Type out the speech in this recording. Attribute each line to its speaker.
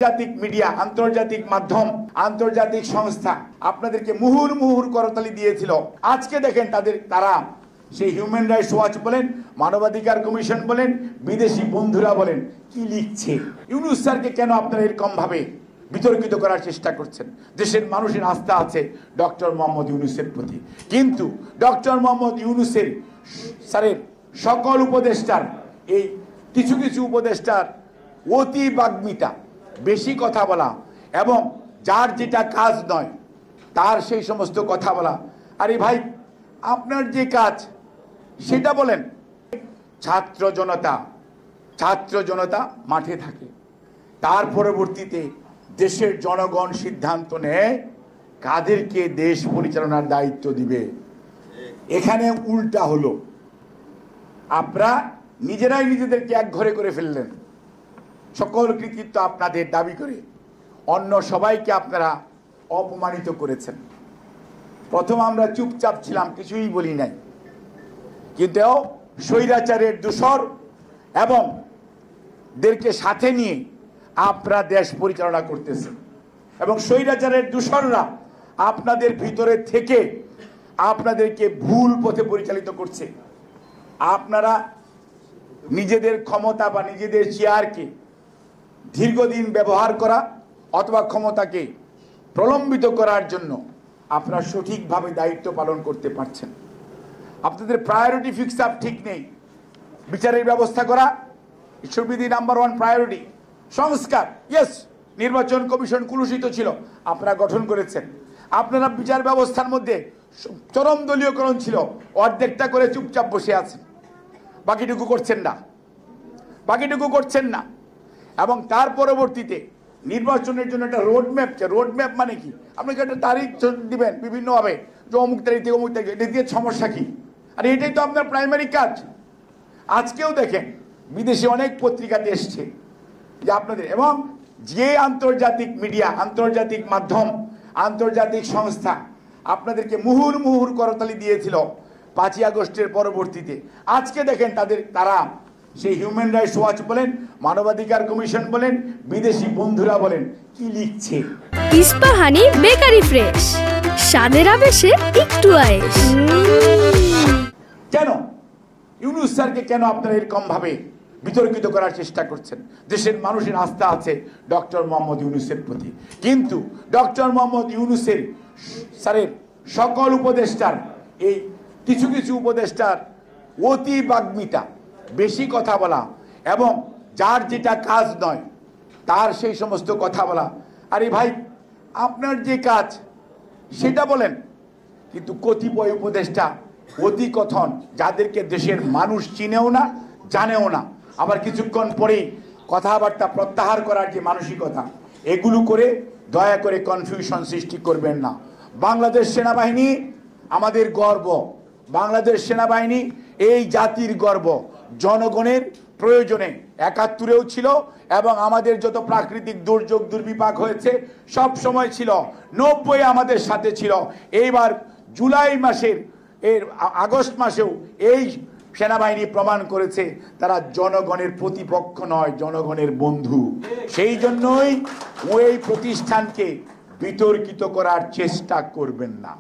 Speaker 1: আন্তর্জাতিক মিডিয়া, আন্তর্জাতিক মাধ্যম, আন্তর্জাতিক সংস্থা আপনাদেরকে মুহুর মুহুর করতালি দিয়েছিল। আজকে দেখেন তারা সেই হিউম্যান রাইটস ওয়াচ বলেন, মানবাধিকার কমিশন বলেন, বিদেশি বন্ধুরা বলেন, কি লিখছে। ইউনূস স্যারকে কেন আপনারা এরকম ভাবে বিতর্কিত করার চেষ্টা করছেন? দেশের মানুষের আস্থা আছে ডক্টর মোহাম্মদ ইউনূসের প্রতি, কিন্তু ডক্টর মোহাম্মদ ইউনূসের স্যারের সকল উপদেষ্টার এই কিছু কিছু উপদেষ্টার অতি বাগ্মিতা, বেশি কথা বলা এবং যার যেটা কাজ নয় তার সেই সমস্ত কথা বলা। আরে ভাই, আপনার যে কাজ সেটা বলেন। ছাত্র জনতা মাঠে থাকে, তার পরবর্তীতে দেশের জনগণ সিদ্ধান্ত নেয় কাদেরকে দেশ পরিচালনার দায়িত্ব দিবে। এখানে উল্টা হলো, আপনারা নিজেরাই নিজেদেরকে এক ঘরে করে ফেললেন, সকল কৃতিত্ব আপনাদের দাবি করে অন্য সবাইকে আপনারা অপমানিত করেছেন। প্রথম আমরা চুপচাপ ছিলাম, কিছুই বলি নাই, কিন্তু স্বৈরাচারের দূষর এবং দেরকে সাথে নিয়ে আপনারা দেশ পরিচালনা করতেছেন এবং স্বৈরাচারের দূষররা আপনাদের ভিতরে থেকে আপনাদেরকে ভুল পথে পরিচালিত করছে। আপনারা নিজেদের ক্ষমতা বা নিজেদের চেয়ারকে দীর্ঘদিন ব্যবহার করা অথবা ক্ষমতাকে প্রলম্বিত করার জন্য আপনারা সঠিকভাবে দায়িত্ব পালন করতে পারছেন। আপনাদের প্রায়োরিটি ফিক্স আপ ঠিক নেই। বিচারের ব্যবস্থা করা should be the number 1 priority. সংস্কার, ইয়েস, নির্বাচন কমিশন কুলুষিত ছিল, আপনারা গঠন করেছেন। আপনারা বিচার ব্যবস্থার মধ্যে চরম দলীয়করণ ছিল, অর্ধেকটা করে চুপচাপ বসে আছেন, বাকিটুকু করছেন না। এবং তার পরবর্তীতে নির্বাচনের জন্য একটা রোডম্যাপ মানে কি? আপনাকে একটা তারিখ দিবেন বিভিন্নভাবে, যে অমুক তারিখ থেকে অমুক তারিখ, এটা দিয়ে সমস্যা কি? আর এটাই তো আপনার প্রাইমারি কাজ। আজকেও দেখেন বিদেশে অনেক পত্রিকাতে এসছে যে আপনাদের, এবং যে আন্তর্জাতিক মিডিয়া, আন্তর্জাতিক মাধ্যম, আন্তর্জাতিক সংস্থা আপনাদেরকে মুহুর মুহুর করতালি দিয়েছিল 5ই আগস্টের পরবর্তীতে, আজকে দেখেন তারা সেই হিউম্যান রাইটস ওয়াচ বলেন, মানবাধিকার কমিশন বলেন, বিদেশি বন্ধুরা বলেন, কি লিখছে।
Speaker 2: ইস্পাহানি বেকারি ফ্রেশ, স্বাদের আবেশে একটু আয়েশ।
Speaker 1: কেন ইউনূস স্যারকে কেন আপনারা এরকম ভাবে বিতর্কিত করার চেষ্টা করছেন? দেশের মানুষের আস্থা আছে ডক্টর মোহাম্মদ ইউনূসের প্রতি, কিন্তু ডক্টর মোহাম্মদ ইউনূসের স্যারের সকল উপদেষ্টার এই কিছু কিছু উপদেষ্টার অতি বাগ্মিতা, বেশি কথা বলা এবং যার যেটা কাজ নয় তার সেই সমস্ত কথা বলা। আরে ভাই, আপনার যে কাজ সেটা বলেন, কিন্তু কতিপয় উপদেষ্টা অতি কথন, যাদেরকে দেশের মানুষ চিনেও না, জানেও না, আবার কিছুক্ষণ পরেই কথাবার্তা প্রত্যাহার করার যে মানসিকতা, এগুলো করে দয়া করে কনফিউশন সৃষ্টি করবেন না। বাংলাদেশ সেনাবাহিনী আমাদের গর্ব, বাংলাদেশ সেনাবাহিনী এই জাতির গর্ব। জনগণের প্রয়োজনে 71-এও ছিল এবং আমাদের যত প্রাকৃতিক দুর্যোগ দুর্বিপাক হয়েছে সব সময় ছিল, 90-এ আমাদের সাথে ছিল। এইবার জুলাই মাসের আগস্ট মাসেও এই সেনাবাহিনী প্রমাণ করেছে তারা জনগণের প্রতিপক্ষ নয়, জনগণের বন্ধু। সেই জন্যই ওই প্রতিষ্ঠানকে বিতর্কিত করার চেষ্টা করবেন না।